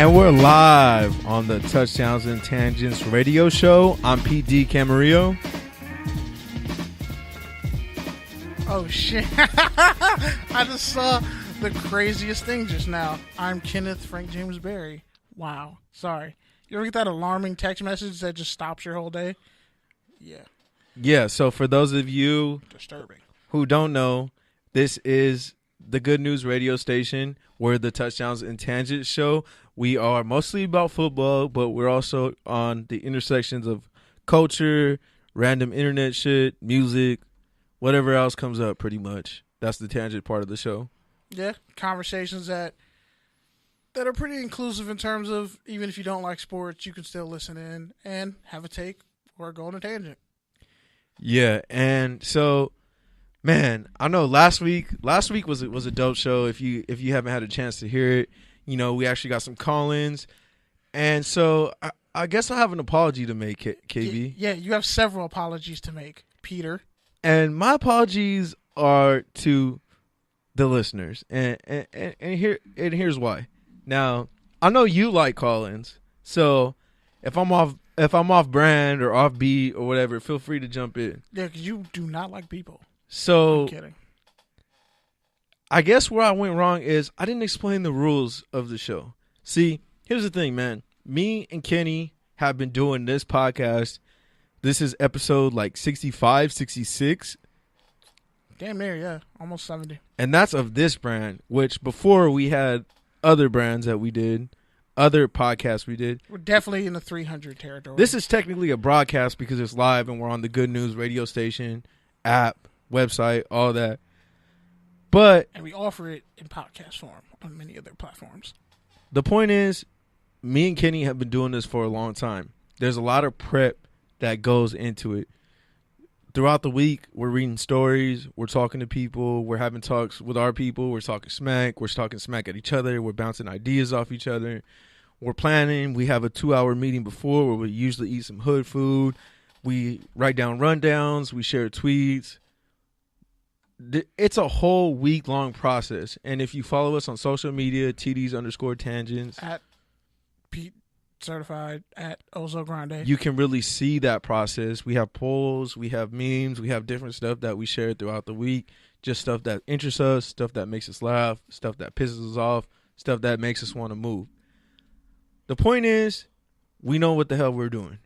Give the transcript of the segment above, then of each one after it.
And we're live on the Touchdowns and Tangents radio show. I'm PD Camarillo. Oh, shit. I just saw the craziest thing just now. I'm Kenneth Frank James Berry. Wow. Sorry. You ever get that alarming text message that just stops your whole day? Yeah. Yeah, so for those of you Disturbing who don't know, this is the Good News radio station. We're the Touchdowns and Tangents show. We are mostly about football, but we're also on the intersections of culture, random internet shit, music, whatever else comes up pretty much. That's the tangent part of the show. Yeah, conversations that are pretty inclusive in terms of even if you don't like sports, you can still listen in and have a take or go on a tangent. Yeah, and so, man, I know last week was a dope show. If you haven't had a chance to hear it, you know, we actually got some call-ins, and so I guess I have an apology to make, KB. Yeah, you have several apologies to make, Peter. And my apologies are to the listeners, and here's why. Now, I know you like call-ins, so if I'm off brand or off beat or whatever, feel free to jump in. Yeah, because you do not like people. So I'm kidding. I guess where I went wrong is I didn't explain the rules of the show. See, here's the thing, man. Me and Kenny have been doing this podcast. This is episode like 65, 66. Damn near, yeah. Almost 70. And that's of this brand, which before we had other brands that we did, other podcasts we did. We're definitely in the 300 territory. This is technically a broadcast because it's live and we're on the Good News radio station, app, website, all that. And we offer it in podcast form on many other platforms. The point is, me and Kenny have been doing this for a long time. There's a lot of prep that goes into it. Throughout the week, we're reading stories, we're talking to people, we're having talks with our people, we're talking smack at each other, we're bouncing ideas off each other, we're planning, we have a 2-hour meeting before where we usually eat some hood food, we write down rundowns, we share tweets. It's a whole week-long process, and if you follow us on social media, TDs_tangents. At Pete Certified, at Ozo Grande. You can really see that process. We have polls, we have memes, we have different stuff that we share throughout the week, just stuff that interests us, stuff that makes us laugh, stuff that pisses us off, stuff that makes us want to move. The point is, we know what the hell we're doing.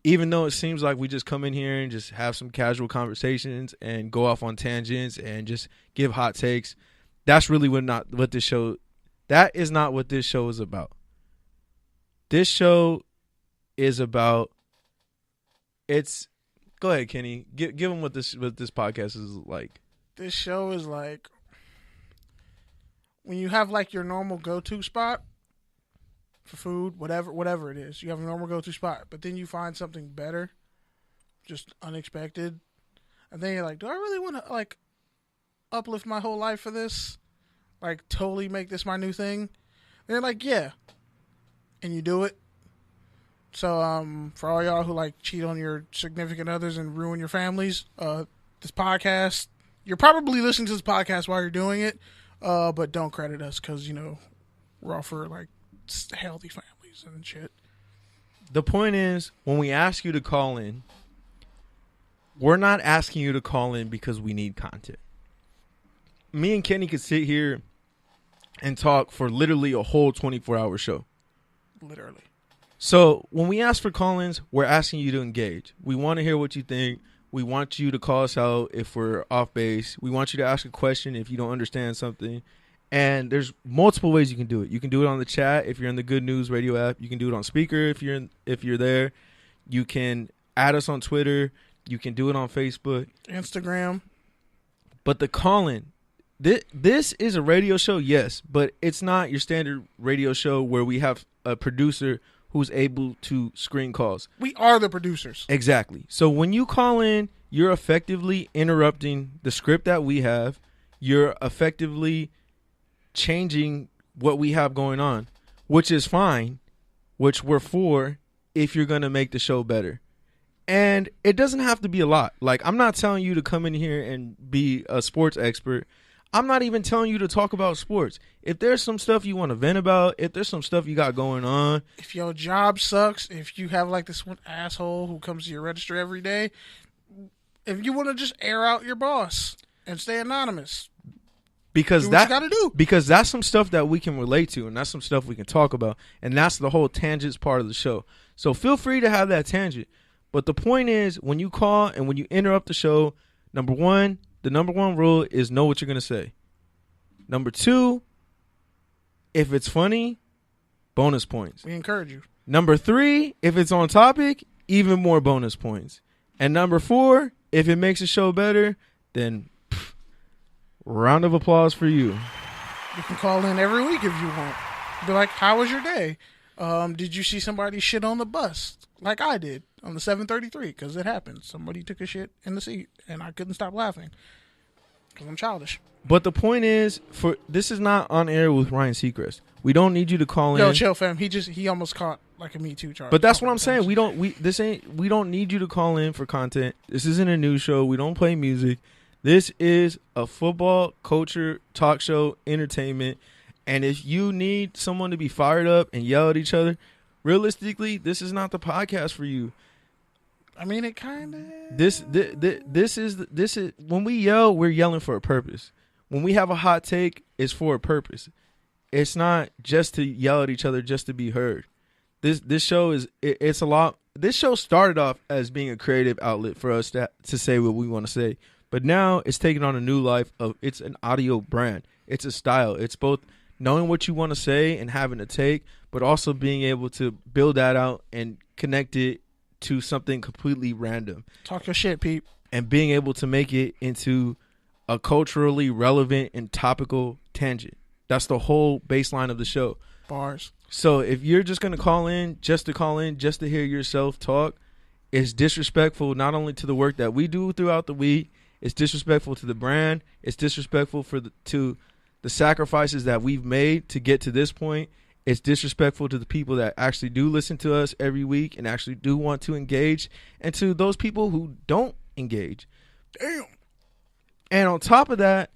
Even though it seems like we just come in here and just have some casual conversations and go off on tangents and just give hot takes, that's really what this show is about. This show is about go ahead, Kenny. Give them what this podcast is like. This show is like when you have like your normal go-to spot for food, whatever it is. You have a normal go-to spot, but then you find something better, just unexpected, and then you're like, do I really want to like uplift my whole life for this? Like totally make this my new thing? And you're like, yeah. And you do it. So for all y'all who like cheat on your significant others and ruin your families, this podcast, you're probably listening to this podcast while you're doing it, but don't credit us because, you know, we're all for like healthy families and shit. The point is, when we ask you to call in, we're not asking you to call in because we need content. Me and Kenny could sit here and talk for literally a whole 24-hour show. Literally. So when we ask for call-ins, we're asking you to engage. We want to hear what you think. We want you to call us out if we're off base. We want you to ask a question if you don't understand something. And there's multiple ways you can do it. You can do it on the chat if you're in the Good News Radio app. You can do it on speaker if you're there. You can add us on Twitter. You can do it on Facebook, Instagram. But the call-in, this is a radio show, yes, but it's not your standard radio show where we have a producer who's able to screen calls. We are the producers. Exactly. So when you call in, you're effectively interrupting the script that we have. You're effectively changing what we have going on, which is fine, which we're for if you're going to make the show better. And it doesn't have to be a lot. Like, I'm not telling you to come in here and be a sports expert. I'm not even telling you to talk about sports. If there's some stuff you want to vent about, if there's some stuff you got going on. If your job sucks, if you have like this one asshole who comes to your register every day, if you want to just air out your boss and stay anonymous. Because do what you gotta do. Because that's some stuff that we can relate to, and that's some stuff we can talk about, and that's the whole tangents part of the show. So feel free to have that tangent. But the point is, when you call and when you interrupt the show, the number one rule is know what you're gonna say. Number 2, if it's funny, bonus points. We encourage you. Number 3, if it's on topic, even more bonus points. And number 4, if it makes the show better, then round of applause for you. You can call in every week if you want. Be like, how was your day? Did you see somebody shit on the bus? Like I did on the 733, because it happened. Somebody took a shit in the seat, and I couldn't stop laughing because I'm childish. But the point is, this is not on air with Ryan Seacrest. We don't need you to call in. Yo, chill, fam. He almost caught like a Me Too charge. But that's what I'm saying. We don't need you to call in for content. This isn't a news show. We don't play music. This is a football, culture, talk show, entertainment. And if you need someone to be fired up and yell at each other, realistically, this is not the podcast for you. I mean, it kind of. This is when we yell, we're yelling for a purpose. When we have a hot take, it's for a purpose. It's not just to yell at each other just to be heard. This show is it's a lot. This show started off as being a creative outlet for us to say what we want to say. But now it's taken on a new life of it's an audio brand. It's a style. It's both knowing what you want to say and having a take, but also being able to build that out and connect it to something completely random. Talk your shit, Pete. And being able to make it into a culturally relevant and topical tangent. That's the whole baseline of the show. Bars. So if you're just going to call in, just to hear yourself talk, it's disrespectful not only to the work that we do throughout the week, it's disrespectful to the brand. It's disrespectful to the sacrifices that we've made to get to this point. It's disrespectful to the people that actually do listen to us every week and actually do want to engage, and to those people who don't engage. Damn. And on top of that,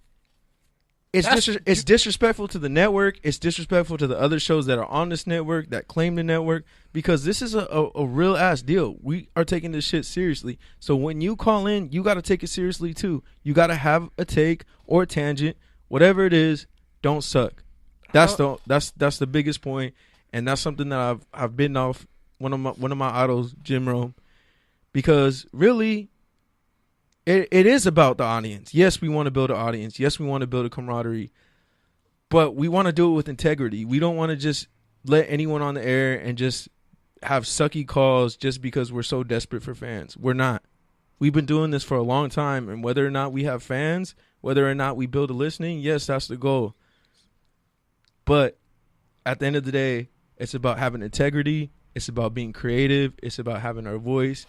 it's disrespectful to the network. It's disrespectful to the other shows that are on this network that claim the network, because this is a real ass deal. We are taking this shit seriously. So when you call in, you got to take it seriously too. You got to have a take or a tangent, whatever it is. Don't suck. That's the biggest point, and that's something that I've bitten off one of my idols, Jim Rome, because really. It is about the audience. Yes, we want to build an audience. Yes, we want to build a camaraderie. But we want to do it with integrity. We don't want to just let anyone on the air and just have sucky calls just because we're so desperate for fans. We're not. We've been doing this for a long time, and whether or not we have fans, whether or not we build a listening, yes, that's the goal. But at the end of the day, it's about having integrity. It's about being creative. It's about having our voice.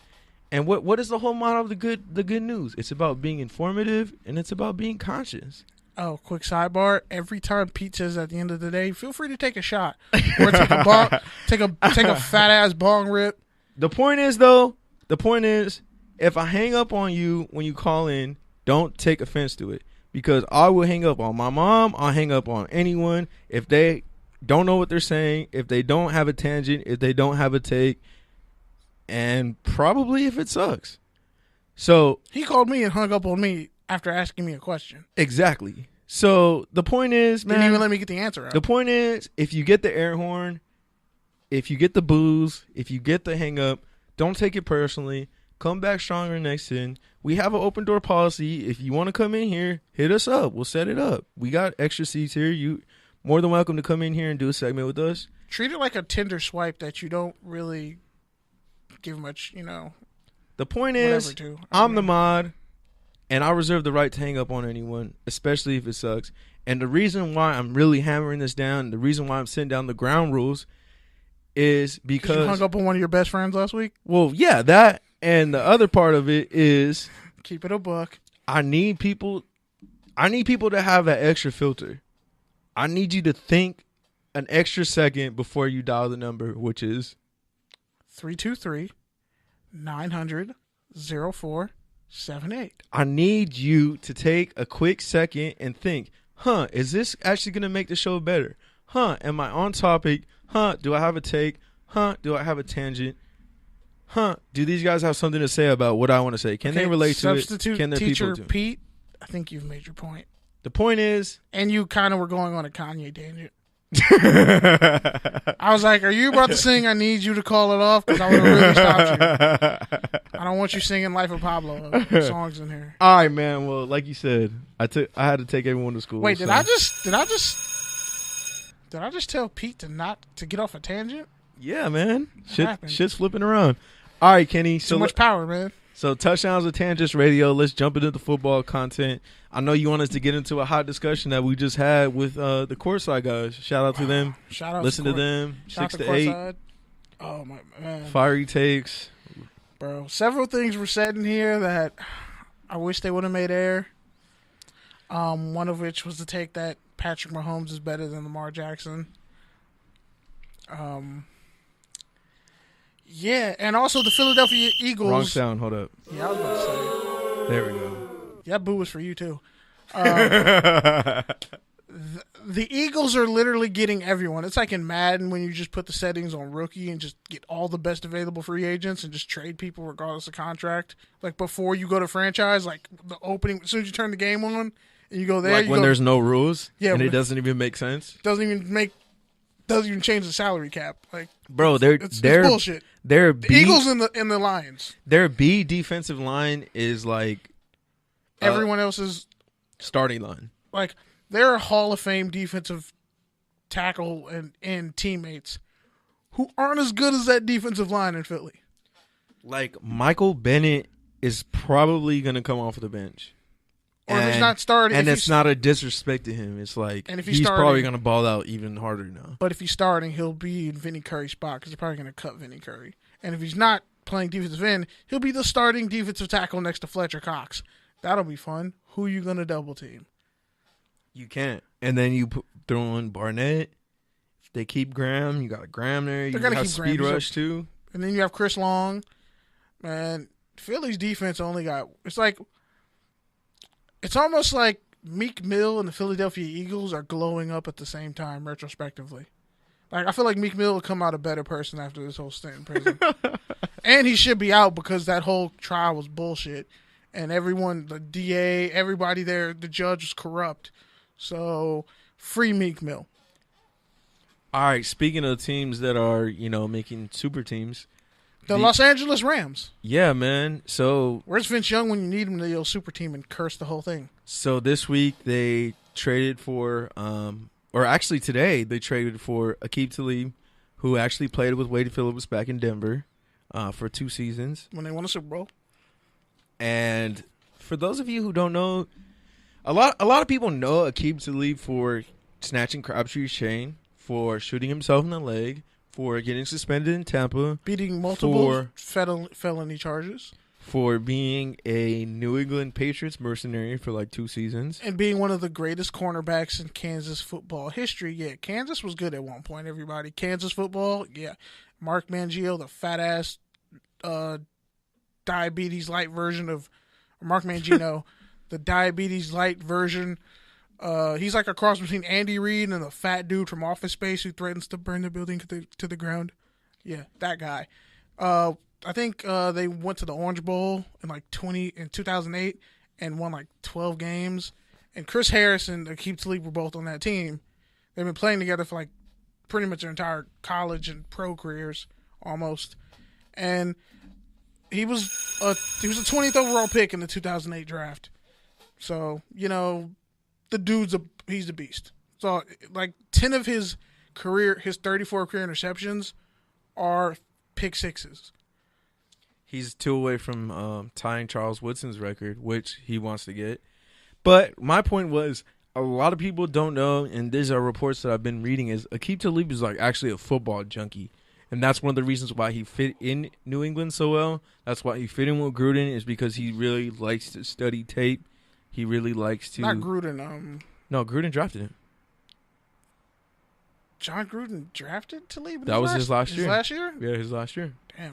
And what is the whole motto of the good news? It's about being informative, and it's about being conscious. Oh, quick sidebar. Every time Pete says at the end of the day, feel free to take a shot. Or take a bong, take a fat ass bong rip. The point is, if I hang up on you when you call in, don't take offense to it. Because I will hang up on my mom, I'll hang up on anyone if they don't know what they're saying, if they don't have a tangent, if they don't have a take. And probably if it sucks. So he called me and hung up on me after asking me a question. Exactly. So the point is, man. Didn't even let me get the answer out. The point is, if you get the air horn, if you get the booze, if you get the hang up, don't take it personally. Come back stronger next in. We have an open door policy. If you want to come in here, hit us up. We'll set it up. We got extra seats here. You more than welcome to come in here and do a segment with us. Treat it like a Tinder swipe that you don't really give much, The point is, I'm the mod, and I reserve the right to hang up on anyone, especially if it sucks. And the reason why I'm really hammering this down, the reason why I'm sitting down the ground rules, is because you hung up on one of your best friends last week. Well, yeah, that, and the other part of it is keep it a buck. I need people to have that extra filter. I need you to think an extra second before you dial the number, which is 323-900-04 7-8. I need you to take a quick second and think, is this actually going to make the show better? Am I on topic? Do I have a take? Do I have a tangent? Do these guys have something to say about what I want to say? Can they relate to it? Substitute Can their teacher people do? Pete, I think you've made your point. The point is... And you kind of were going on a Kanye tangent. I was like, are you about to sing I Need You to Call It Off? Because I would have really stopped you. I don't want you singing Life of Pablo songs in here. All right, man. Well, like you said, I had to take everyone to school. Wait, did I just tell Pete to get off a tangent? Yeah, man. Shit's flipping around. All right, Kenny. Too much power, man. So Touchdowns with Tangents Radio. Let's jump into the football content. I know you want us to get into a hot discussion that we just had with the Courtside guys. Shout out to them. Shout out. Listen to them. Shout 6 to to 8. Courtside. Oh my man. Fiery takes. Bro, several things were said in here that I wish they would have made air. One of which was the take that Patrick Mahomes is better than Lamar Jackson. Yeah, and also the Philadelphia Eagles. Wrong sound. Hold up. Yeah, I was about to say. There we go. Yeah, boo was for you too. The Eagles are literally getting everyone. It's like in Madden when you just put the settings on rookie and just get all the best available free agents and just trade people regardless of contract. Like before you go to franchise, like the opening, as soon as you turn the game on and you go there. Like when there's no rules and it it doesn't even make sense. Doesn't even change the salary cap. Like, bro, it's bullshit. The Eagles and the Lions. Their B defensive line is like everyone else's starting line. Like they're a Hall of Fame defensive tackle and teammates who aren't as good as that defensive line in Philly. Like Michael Bennett is probably gonna come off the bench. Or if he's not starting. And it's not a disrespect to him. It's like and if he's probably going to ball out even harder now. But if he's starting, he'll be in Vinny Curry's spot because they're probably going to cut Vinny Curry. And if he's not playing defensive end, he'll be the starting defensive tackle next to Fletcher Cox. That'll be fun. Who are you going to double team? You can't. And then you throw in Barnett. If they keep Graham, you got Graham there. You have Speed Rush too. And then you have Chris Long. Man, Philly's defense only got – it's almost like Meek Mill and the Philadelphia Eagles are glowing up at the same time, retrospectively. Like I feel like Meek Mill will come out a better person after this whole stint in prison. And he should be out because that whole trial was bullshit. And everyone, the DA, everybody there, the judge was corrupt. So, free Meek Mill. All right, speaking of teams that are, making super teams. The Los Angeles Rams. Yeah, man. So where's Vince Young when you need him to yell super team and curse the whole thing? So this week they traded for, or actually today they traded for Aqib Talib, who actually played with Wade Phillips back in Denver for 2 seasons. When they won a Super Bowl. And for those of you who don't know, a lot of people know Aqib Talib for snatching Crabtree's chain, for shooting himself in the leg, for getting suspended in Tampa. Beating multiple felony charges. For being a New England Patriots mercenary for like 2 seasons. And being one of the greatest cornerbacks in Kansas football history. Yeah, Kansas was good at one point, everybody. Kansas football, yeah. Mark Mangio, the fat-ass diabetes light version of Mark Mangino, the diabetes light version. He's like a cross between Andy Reid and the fat dude from Office Space who threatens to burn the building to the ground. Yeah, that guy. I think they went to the Orange Bowl in 2008 and won like 12 games. And Chris Harris and Aqib Talib were both on that team. They've been playing together for like pretty much their entire college and pro careers almost. And he was a 20th overall pick in the 2008 draft. So, the dude's he's a beast. So, like 10 of his 34 career interceptions are pick sixes. He's 2 away from tying Charles Woodson's record, which he wants to get. But my point was, a lot of people don't know, and these are reports that I've been reading, is Aqib Talib is like actually a football junkie. And that's one of the reasons why he fit in New England so well. That's why he fit in with Gruden, is because he really likes to study tape. He really likes to... Not Gruden. No, Gruden drafted him. John Gruden drafted Talib? That was his last year. His last year? Yeah, his last year. Damn.